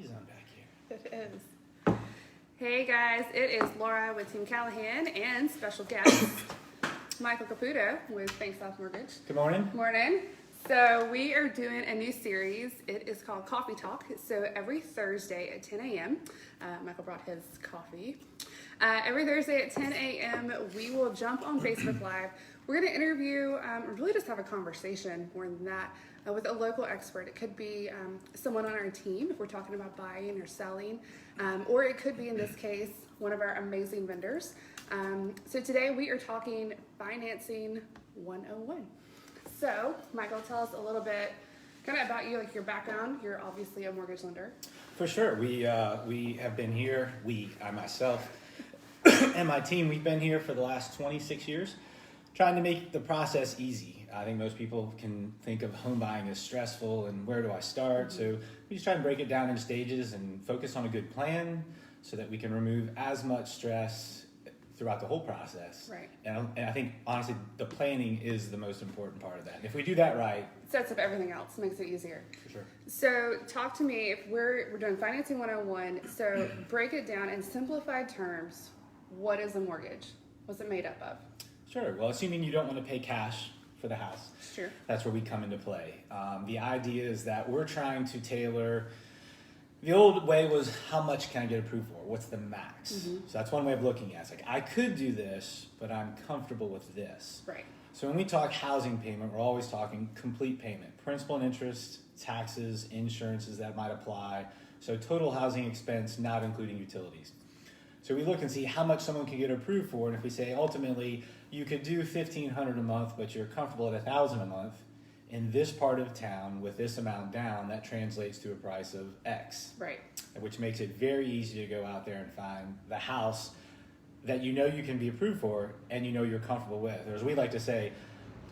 party's on back here. It is. Hey guys, it is Laura with Team Callahan and special guest Michael Caputo with BankSouth Mortgage. Good morning. Morning. So we are doing a new series. It is called Coffee Talk. So every Thursday at 10 a.m., Michael brought his coffee. Every Thursday at 10 a.m., we will jump on Facebook Live. We're going to interview, really just have a conversation more than that, with a local expert. It could be someone on our team if we're talking about buying or selling, or it could be, in this case, one of our amazing vendors. So today we are talking financing 101. So, Michael, tell us a little bit kind of about you, like your background. You're obviously a mortgage lender. For sure. We have been here, I myself, and my team, we've been here for the last 26 years, trying to make the process easy. I think most people can think of home buying as stressful and where do I start? Mm-hmm. So we just try and break it down in stages and focus on a good plan so that we can remove as much stress throughout the whole process. Right. And I think, honestly, the planning is the most important part of that. If we do that right, it sets up everything else, makes it easier. For sure. So talk to me, if we're doing Financing 101, so break it down in simplified terms. What is a mortgage? What's it made up of? Sure. Well, assuming you don't want to pay cash for the house. Sure. That's where we come into play. The idea is that we're trying to tailor. The old way was, how much can I get approved for? What's the max? Mm-hmm. So that's one way of looking at it. It's like, I could do this, but I'm comfortable with this. Right. So when we talk housing payment, we're always talking complete payment. Principal and interest, taxes, insurances that might apply. So total housing expense, not including utilities. So we look and see how much someone can get approved for. And if we say, ultimately, you could do $1,500 a month, but you're comfortable at $1,000 a month, in this part of town with this amount down, that translates to a price of X. Right. Which makes it very easy to go out there and find the house that you know you can be approved for and you know you're comfortable with. Or as we like to say,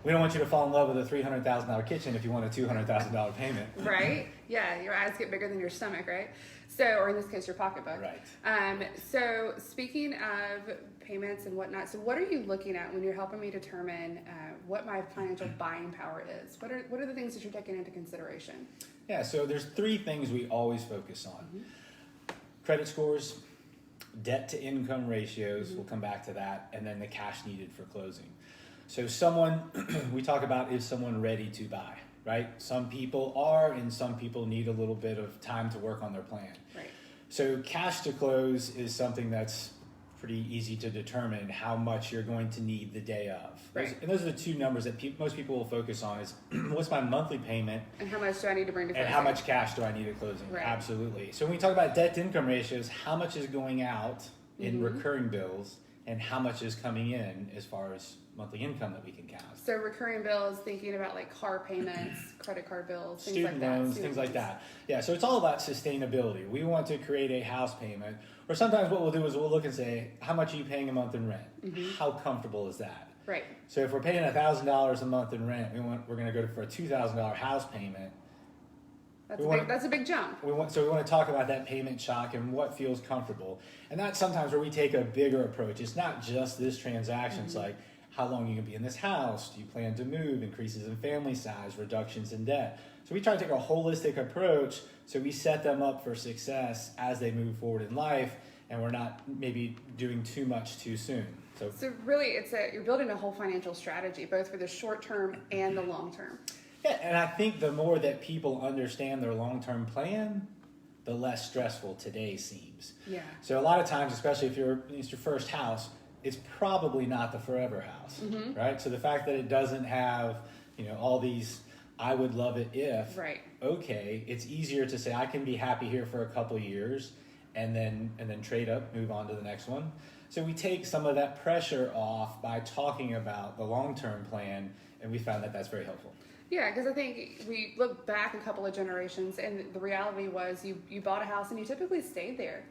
we don't want you to fall in love with a $300,000 kitchen if you want a $200,000 payment. Right. Yeah, your eyes get bigger than your stomach, right? So, or in this case, your pocketbook. Right. So speaking of payments and whatnot, so what are you looking at when you're helping me determine what my financial buying power is? What are the things that you're taking into consideration? Yeah, so there's three things we always focus on. Mm-hmm. Credit scores, debt to income ratios, mm-hmm. We'll come back to that, and then the cash needed for closing. So we talk about, is someone ready to buy, right? Some people are, and some people need a little bit of time to work on their plan. Right. So cash to close is something that's pretty easy to determine how much you're going to need the day of. Right. And those are the two numbers that most people will focus on is what's my monthly payment? And how much do I need to bring to closing? And how much cash do I need at closing? Right. Absolutely. So when we talk about debt to income ratios, how much is going out in mm-hmm. recurring bills and how much is coming in as far as monthly income that we can count? So recurring bills, thinking about like car payments, credit card bills, things student like that. Loans, things like that. Yeah, so it's all about sustainability. We want to create a house payment, or sometimes what we'll do is we'll look and say, how much are you paying a month in rent? Mm-hmm. How comfortable is that? Right. So if we're paying $1,000 a month in rent, we're going to go for a $2,000 house payment. That's a big jump. We want to talk about that payment shock and what feels comfortable. And that's sometimes where we take a bigger approach. It's not just this transaction. Mm-hmm. It's like, how long are you going to be in this house? Do you plan to move? Increases in family size, reductions in debt. So we try to take a holistic approach so we set them up for success as they move forward in life, and we're not maybe doing too much too soon. So really, you're building a whole financial strategy, both for the short term and the long term. Yeah, and I think the more that people understand their long-term plan, the less stressful today seems. Yeah. So a lot of times, especially if it's your first house, it's probably not the forever house, mm-hmm. right? So the fact that it doesn't have, all these, I would love it if, right. Okay, it's easier to say I can be happy here for a couple of years and then trade up, move on to the next one. So we take some of that pressure off by talking about the long-term plan, and we found that that's very helpful. Yeah, because I think we look back a couple of generations, and the reality was you bought a house and you typically stayed there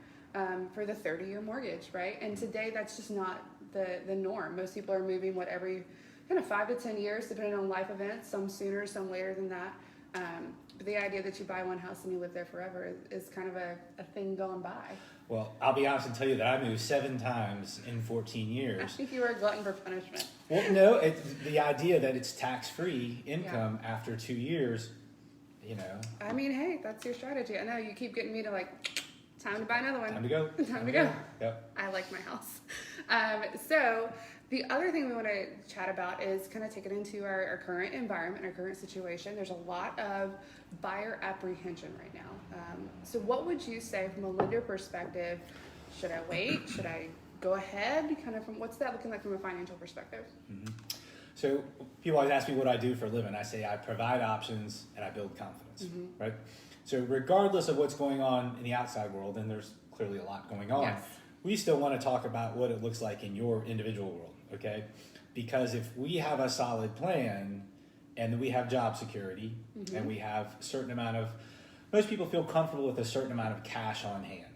for the 30-year mortgage, right? And today that's just not the norm. Most people are moving every kind of 5 to 10 years, depending on life events, some sooner, some later than that. But the idea that you buy one house and you live there forever is kind of a thing going by. Well, I'll be honest and tell you that I moved 7 times in 14 years. I think you were a glutton for punishment. Well, no, the idea that it's tax-free income after 2 years, you know. I mean, hey, that's your strategy. I know you keep getting me to like, time to buy another one. Time to go. Time to go. Yep. I like my house. So the other thing we want to chat about is kind of take it into our current environment, our current situation. There's a lot of buyer apprehension right now. So what would you say from a lender perspective? Should I wait? Should I go ahead? Kind of from what's that looking like from a financial perspective? Mm-hmm. So people always ask me what I do for a living. I say I provide options and I build confidence, right? So regardless of what's going on in the outside world, and there's clearly a lot going on, Yes. we still want to talk about what it looks like in your individual world, okay? Because if we have a solid plan and we have job security and we have a certain amount of, most people feel comfortable with a certain amount of cash on hand.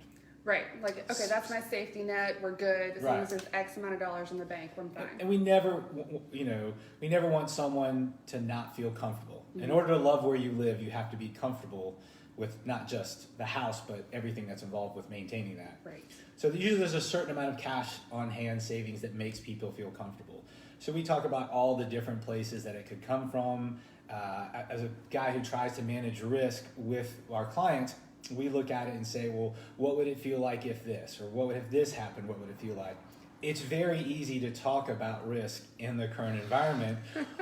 Right. Like, okay, that's my safety net. We're good. As long as there's X amount of dollars in the bank, we're fine. And we never, we never want someone to not feel comfortable. In order to love where you live, you have to be comfortable with not just the house, but everything that's involved with maintaining that. Right. So usually there's a certain amount of cash on hand savings that makes people feel comfortable. So we talk about all the different places that it could come from. As a guy who tries to manage risk with our clients, we look at it and say, well, what would it feel like if this? Or what would if this happened? What would it feel like? It's very easy to talk about risk in the current environment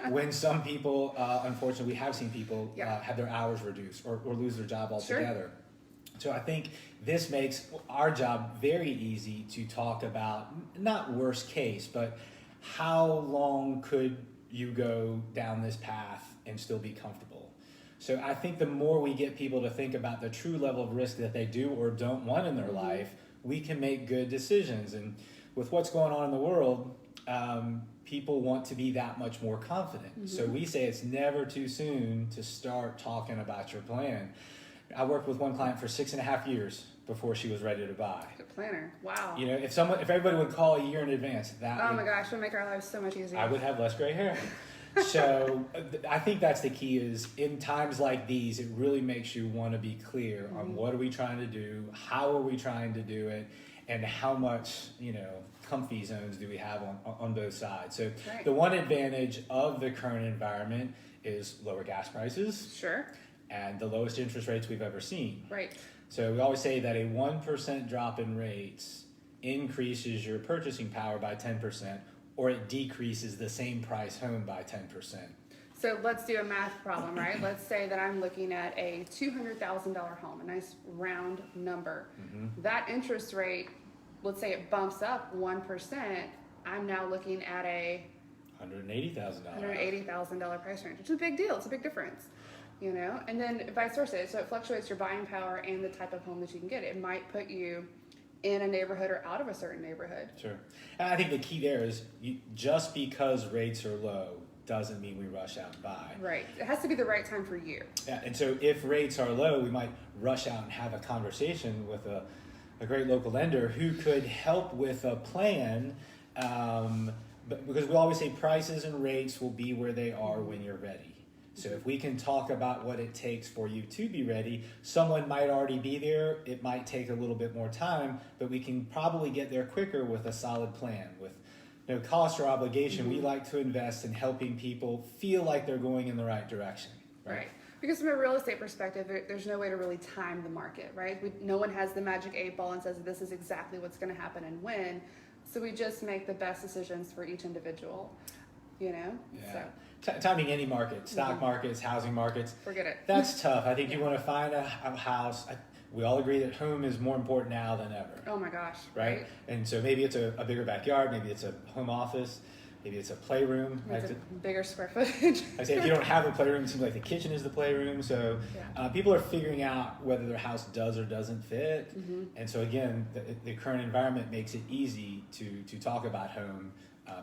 when some people, unfortunately, we have seen people have their hours reduced or lose their job altogether. So I think this makes our job very easy to talk about, not worst case, but how long could you go down this path and still be comfortable? So I think the more we get people to think about the true level of risk that they do or don't want in their life, we can make good decisions. And with what's going on in the world, people want to be that much more confident. So we say it's never too soon to start talking about your plan. I worked with one client for 6.5 years before she was ready to buy. Good planner. Wow. You know, if everybody would call a year in advance, that my gosh, it would make our lives so much easier. I would have less gray hair. So I think that's the key is in times like these, it really makes you want to be clear on what are we trying to do, how are we trying to do it, and how much, comfy zones do we have on both sides. So the one advantage of the current environment is lower gas prices. Sure. And the lowest interest rates we've ever seen. Right. So we always say that a 1% drop in rates increases your purchasing power by 10%, or it decreases the same price home by 10%. So let's do a math problem, right? Let's say that I'm looking at a $200,000 home, a nice round number. That interest rate, let's say it bumps up 1%, I'm now looking at a $180,000 price range, which is a big deal. It's a big difference. And then vice versa. So it fluctuates your buying power and the type of home that you can get. It might put you in a neighborhood or out of a certain neighborhood. Sure. And I think the key there is just because rates are low doesn't mean we rush out and buy. Right. It has to be the right time for you. Yeah. And so if rates are low, we might rush out and have a conversation with a great local lender who could help with a plan. But because we always say prices and rates will be where they are when you're ready. So if we can talk about what it takes for you to be ready, someone might already be there. It might take a little bit more time, but we can probably get there quicker with a solid plan. With no cost or obligation, we like to invest in helping people feel like they're going in the right direction. Right. Because from a real estate perspective, there's no way to really time the market, right? No one has the magic 8-ball and says this is exactly what's going to happen and when. So we just make the best decisions for each individual, Yeah. So. Timing any market, stock markets, housing markets. Forget it. That's tough. I think you want to find a house. We all agree that home is more important now than ever. Oh my gosh. Right? And so maybe it's a bigger backyard, maybe it's a home office, maybe it's a playroom. It's a bigger square footage. I say if you don't have a playroom, it seems like the kitchen is the playroom. So people are figuring out whether their house does or doesn't fit. And so again, the current environment makes it easy to talk about home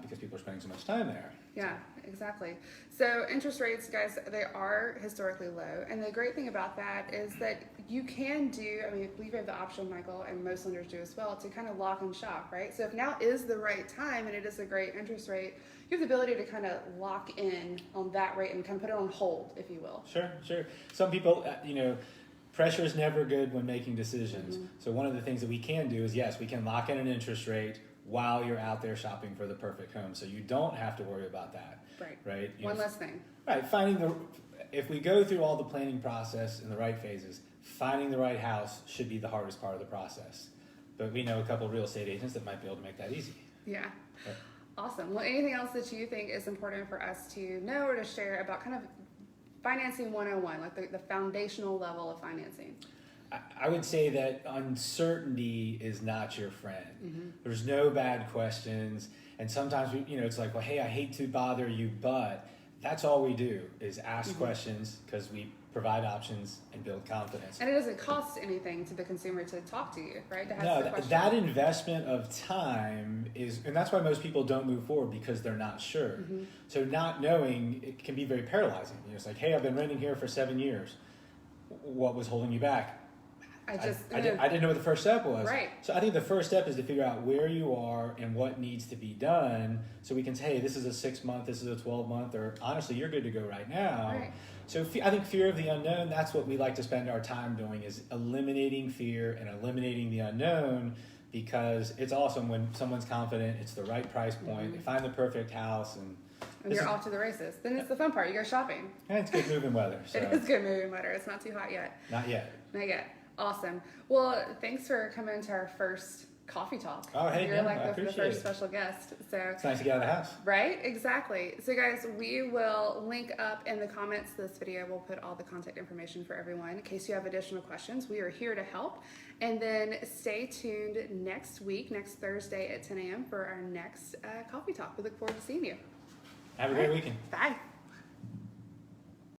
because people are spending so much time there. Yeah, exactly. So interest rates, guys, they are historically low. And the great thing about that is that you can do, I believe you have the option, Michael, and most lenders do as well, to kind of lock and shop, right? So if now is the right time and it is a great interest rate, you have the ability to kind of lock in on that rate and kind of put it on hold, if you will. Sure. Some people, pressure is never good when making decisions. So one of the things that we can do is, yes, we can lock in an interest rate while you're out there shopping for the perfect home. So you don't have to worry about that. Right. One less thing. Right. Finding if we go through all the planning process in the right phases, finding the right house should be the hardest part of the process. But we know a couple of real estate agents that might be able to make that easy. Yeah. But, Awesome. Well, anything else that you think is important for us to know or to share about kind of financing 101, like the foundational level of financing? I would say that uncertainty is not your friend. There's no bad questions. And sometimes, it's like, well, hey, I hate to bother you, but that's all we do is ask questions because we provide options and build confidence. And it doesn't cost anything to the consumer to talk to you, right? To ask No, the question. that investment of time is, and that's why most people don't move forward because they're not sure. So not knowing, it can be very paralyzing. It's like, hey, I've been renting here for 7 years. What was holding you back? I didn't know what the first step was. Right. So I think the first step is to figure out where you are and what needs to be done so we can say, hey, this is a 6 month, this is a 12 month, or honestly, you're good to go right now. Right. So I think fear of the unknown, that's what we like to spend our time doing, is eliminating fear and eliminating the unknown, because it's awesome when someone's confident, it's the right price point, they find the perfect house, and you're off to the races. Then it's the fun part. You go shopping. And it's good moving weather. So. It is good moving weather. It's not too hot yet. Not yet. Not yet. Awesome. Well, thanks for coming to our first coffee talk. Oh, hey, You're yeah, like I the appreciate first it. special guest. So It's nice to get out of the house. right, exactly. So guys, we will link up in the comments to this video. We'll put all the contact information for everyone in case you have additional questions. We are here to help. And then stay tuned next week, next Thursday at 10 a.m. for our next coffee talk. We look forward to seeing you. Have a great weekend. Bye.